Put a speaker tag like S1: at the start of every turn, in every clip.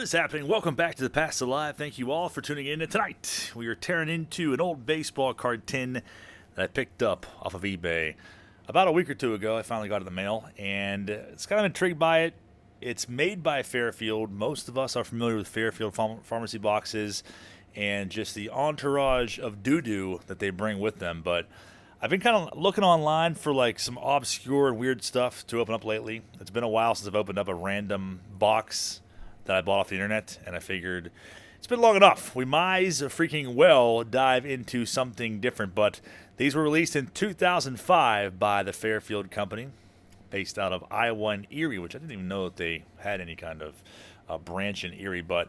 S1: is happening? Welcome back to the Past Alive. Thank you all for tuning in. And tonight, we are tearing into an old baseball card tin that I picked up off of eBay about a week or two ago. I finally got it in the mail, and it's kind of intrigued by it. It's made by Fairfield. Most of us are familiar with Fairfield pharmacy boxes and just the entourage of doo-doo that they bring with them. But I've been kind of looking online for like some obscure and weird stuff to open up lately. It's been a while since I've opened up a random box that I bought off the internet, and I figured it's been long enough. We might as freaking well dive into something different. But these were released in 2005 by the Fairfield Company, based out of Iowa and Erie, which I didn't even know that they had any kind of branch in Erie. But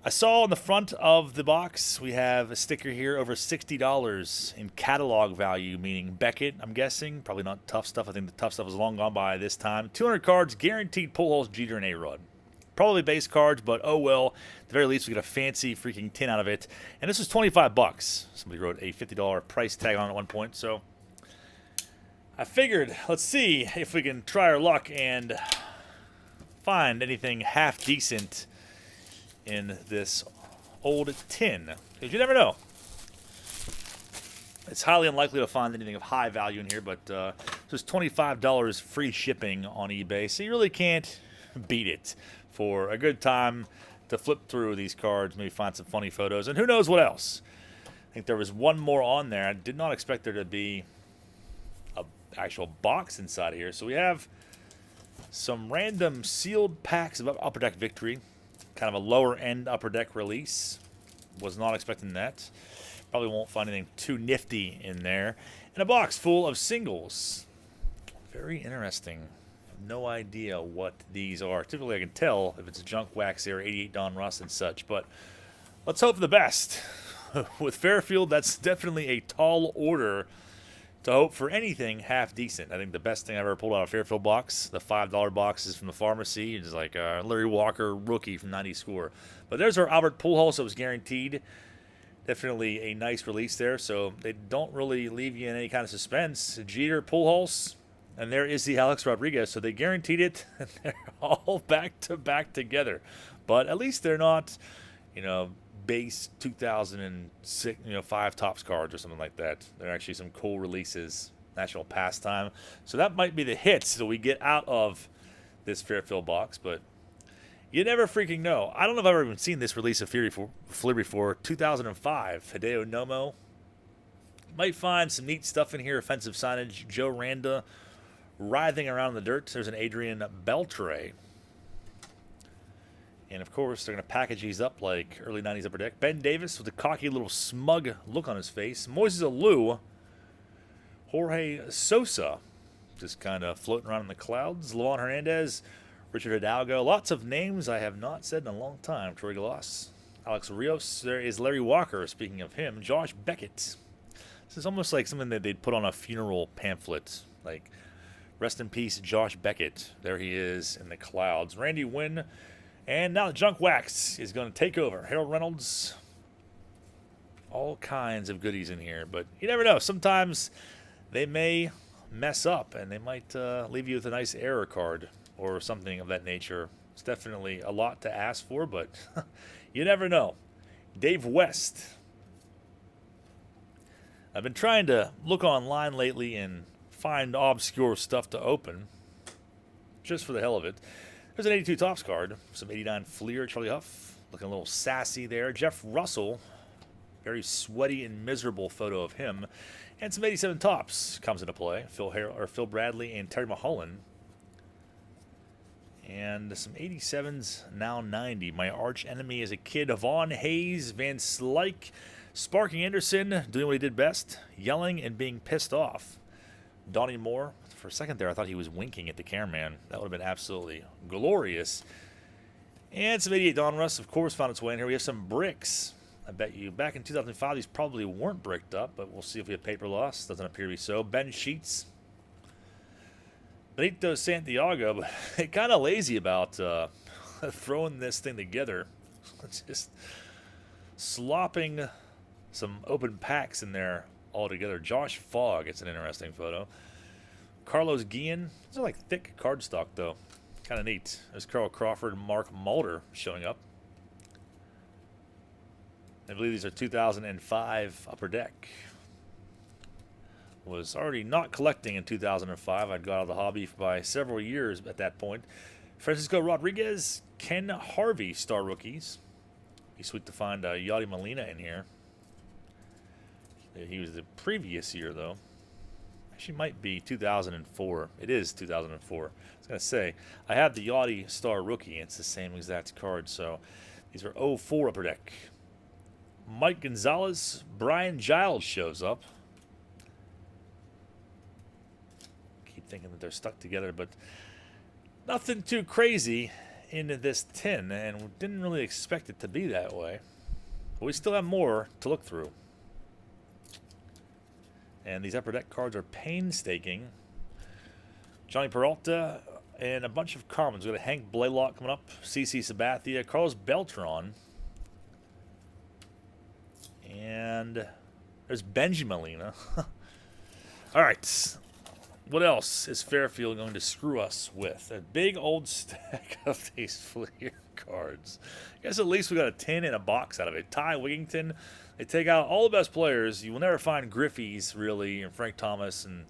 S1: I saw on the front of the box, we have a sticker here, over $60 in catalog value, meaning Beckett, I'm guessing. Probably not Tough Stuff. I think the Tough Stuff is long gone by this time. 200 cards, guaranteed pull holes, Jeter, and A-Rod. Probably base cards, but oh well. At the very least, we get a fancy freaking tin out of it. And this was 25 bucks. Somebody wrote a $50 price tag on it at one point. So I figured, let's see if we can try our luck and find anything half decent in this old tin. Because you never know. It's highly unlikely to find anything of high value in here, but this was $25 free shipping on eBay. So you really can't beat it for a good time to flip through these cards, maybe find some funny photos, and who knows what else. I think there was one more on there. I did not expect there to be an actual box inside here. So we have some random sealed packs of Upper Deck Victory, kind of a lower end Upper Deck release. Was not expecting that. Probably won't find anything too nifty in there. And a box full of singles. Very interesting. No idea what these are. Typically, I can tell if it's a junk wax there, 88 Don Russ and such, but let's hope for the best. With Fairfield, that's definitely a tall order to hope for anything half decent. I think the best thing I've ever pulled out of a Fairfield box, the $5 boxes from the pharmacy, is like Larry Walker rookie from 90 score. But there's our Albert Pujols that was guaranteed. Definitely a nice release there, so they don't really leave you in any kind of suspense. Jeter, Pujols. And there is the Alex Rodriguez, so they guaranteed it, and they're all back-to-back together. But at least they're not, base 2006, 5 Topps cards or something like that. They're actually some cool releases, national pastime. So that might be the hits that we get out of this Fairfield box, but you never freaking know. I don't know if I've ever even seen this release of Fleury before. 2005, Hideo Nomo. Might find some neat stuff in here, offensive signage, Joe Randa, writhing around in the dirt. There's an Adrian Beltre. And, of course, they're going to package these up like early 90s Upper Deck. Ben Davis with a cocky little smug look on his face. Moises Alou. Jorge Sosa just kind of floating around in the clouds. Luan Hernandez. Richard Hidalgo. Lots of names I have not said in a long time. Troy Glass. Alex Rios. There is Larry Walker, speaking of him. Josh Beckett. This is almost like something that they'd put on a funeral pamphlet. Like, rest in peace, Josh Beckett. There he is in the clouds. Randy Wynn. And now the junk wax is going to take over. Harold Reynolds. All kinds of goodies in here. But you never know. Sometimes they may mess up, and they might leave you with a nice error card or something of that nature. It's definitely a lot to ask for, but you never know. Dave West. I've been trying to look online lately and find obscure stuff to open, just for the hell of it. There's an 82 Topps card, some 89 Fleer, Charlie Huff, looking a little sassy there. Jeff Russell, very sweaty and miserable photo of him, and some 87 Topps comes into play. Phil Bradley and Terry Mulholland, and some 87s, now 90. My arch enemy as a kid, Vaughn Hayes, Van Slyke, Sparking Anderson, doing what he did best, yelling and being pissed off. Donnie Moore, for a second there, I thought he was winking at the cameraman. That would have been absolutely glorious. And some 88 Don Russ, of course, found its way in here. We have some bricks. I bet you back in 2005, these probably weren't bricked up, but we'll see if we have paper loss. Doesn't appear to be so. Ben Sheets. Benito Santiago, but they're kind of lazy about throwing this thing together. Just slopping some open packs in there all together. Josh Fogg, it's an interesting photo. Carlos Guillen. These are like thick cardstock, though. Kind of neat. There's Carl Crawford and Mark Mulder showing up. I believe these are 2005 Upper Deck. Was already not collecting in 2005. I'd got out of the hobby by several years at that point. Francisco Rodriguez, Ken Harvey star rookies. Be sweet to find Yadi Molina in here. He was the previous year, though. Actually, might be 2004. It is 2004. I was going to say, I have the Yachty Star Rookie. It's the same exact card. So these are 04 Upper Deck. Mike Gonzalez, Brian Giles shows up. Keep thinking that they're stuck together, but nothing too crazy in this tin, and we didn't really expect it to be that way. But we still have more to look through. And these Upper Deck cards are painstaking. Johnny Peralta and a bunch of commons. We've got a Hank Blaylock coming up. CC Sabathia. Carlos Beltran. And there's Benji Molina. All right. What else is Fairfield going to screw us with? A big old stack of these Fleer cards. I guess at least we got a tin and a box out of it. Ty Wigington. They take out all the best players. You will never find Griffey's, really, and Frank Thomas, and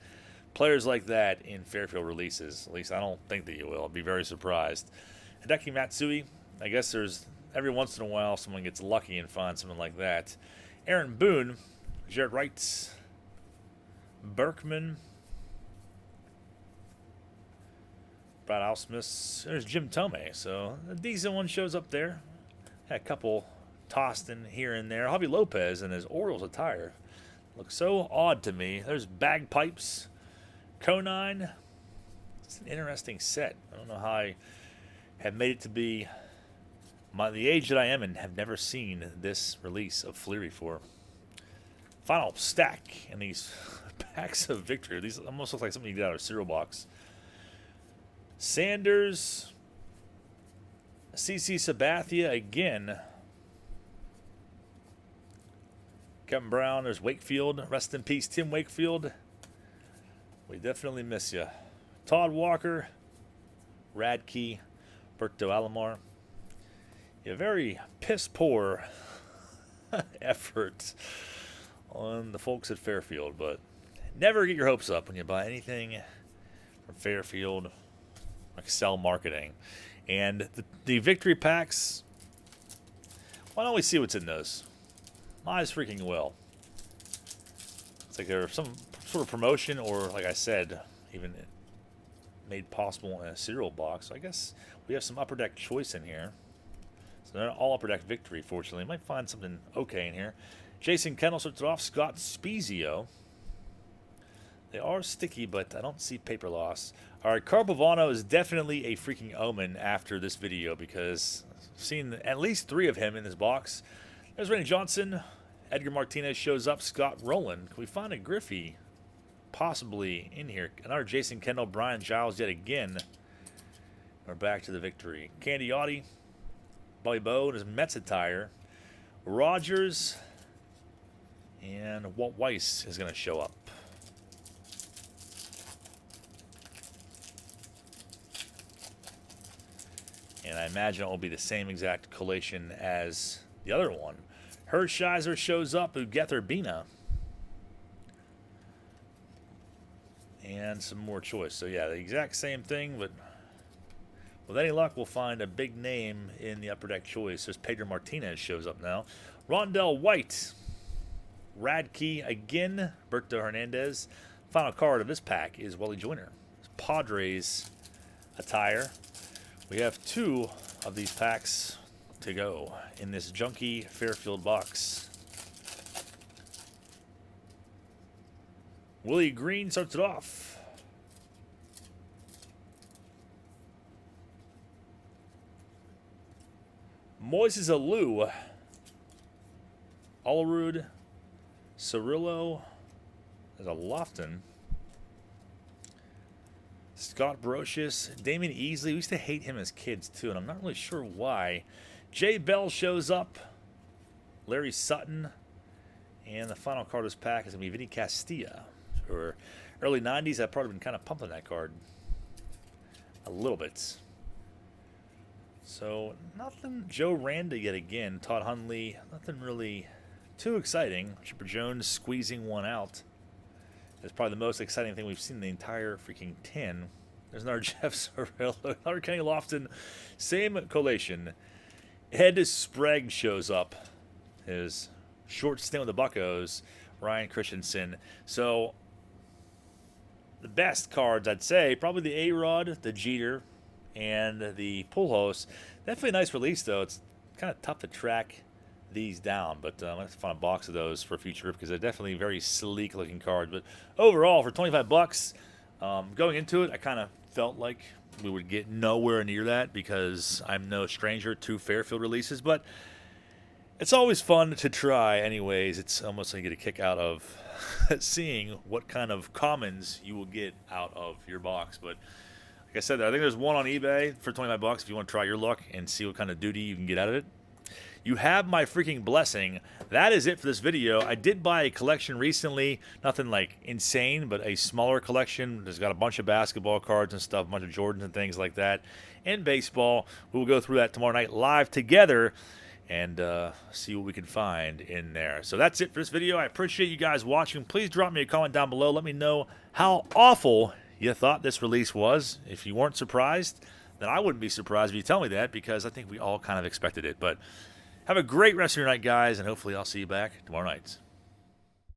S1: players like that in Fairfield releases. At least I don't think that you will. I'd be very surprised. Hideki Matsui, I guess there's every once in a while someone gets lucky and finds something like that. Aaron Boone, Jared Wright, Berkman, Brad Ausmus. There's Jim Tomei, so a decent one shows up there. Had a couple tossed in here and there. Javi Lopez in his Orioles attire looks so odd to me. There's Bagpipes, Conine. It's an interesting set. I don't know how I have made it to be the age that I am and have never seen this release of Fleer before. Final stack in these packs of victory. These almost look like something you get out of a cereal box. Sanders, CC Sabathia again. Kevin Brown, there's Wakefield. Rest in peace, Tim Wakefield. We definitely miss you. Todd Walker, Radke, Berto Alomar. A very piss-poor effort on the folks at Fairfield, but never get your hopes up when you buy anything from Fairfield Excel Marketing. And the victory packs, why don't we see what's in those? Might as freaking well. It's like there's some sort of promotion, or like I said, even made possible in a cereal box. So I guess we have some Upper Deck choice in here. So they're not all Upper Deck victory, fortunately. Might find something okay in here. Jason Kennel starts it off. Scott Spezio. They are sticky, but I don't see paper loss. All right, Carl Pavano is definitely a freaking omen after this video, because I've seen at least 3 of him in this box. There's Randy Johnson. Edgar Martinez shows up. Scott Rowland. Can we find a Griffey possibly in here? Another Jason Kendall. Brian Giles yet again. We're back to the victory. Candy Yachty. Bobby Bowe in his Mets attire. Rogers. And Walt Weiss is going to show up. And I imagine it will be the same exact collation as the other one. Hershiser shows up. Ugether Bina. And some more choice. So yeah, the exact same thing, but with any luck, we'll find a big name in the Upper Deck choice. There's Pedro Martinez shows up now. Rondell White. Radke again. Berto Hernandez. Final card of this pack is Wally Joyner. Padres attire. We have 2 of these packs to go in this junky Fairfield box. Willie Green starts it off. Moises Alou. Olerud. Cirillo. There's a Lofton. Scott Brocious, Damien Easley. We used to hate him as kids, too, and I'm not really sure why. Jay Bell shows up. Larry Sutton. And the final card of this pack is going to be Vinny Castilla. For early 90s, I've probably been kind of pumping that card a little bit. So nothing. Joe Randa yet again. Todd Hundley. Nothing really too exciting. Chipper Jones squeezing one out. That's probably the most exciting thing we've seen in the entire freaking tin. There's another Jeff Sorrello, another Kenny Lofton. Same collation. Ed Sprague shows up. His short stint with the Buccos. Ryan Christensen. So the best cards, I'd say, probably the A-Rod, the Jeter, and the Pujols. Definitely a nice release, though. It's kind of tough to track these down, but I'm going to have to find a box of those for a future because they're definitely very sleek looking cards. But overall, for 25 bucks, going into it, I kind of felt like we would get nowhere near that because I'm no stranger to Fairfield releases, but it's always fun to try anyways. It's almost like you get a kick out of seeing what kind of commons you will get out of your box. But like I said, I think there's one on eBay for 25 bucks if you want to try your luck and see what kind of duty you can get out of it. You have my freaking blessing. That is it for this video. I did buy a collection recently. Nothing like insane, but a smaller collection. There's got a bunch of basketball cards and stuff, a bunch of Jordans and things like that. And baseball. We will go through that tomorrow night live together and see what we can find in there. So that's it for this video. I appreciate you guys watching. Please drop me a comment down below. Let me know how awful you thought this release was. If you weren't surprised, then I wouldn't be surprised if you tell me that because I think we all kind of expected it. But have a great rest of your night, guys, and hopefully I'll see you back tomorrow night.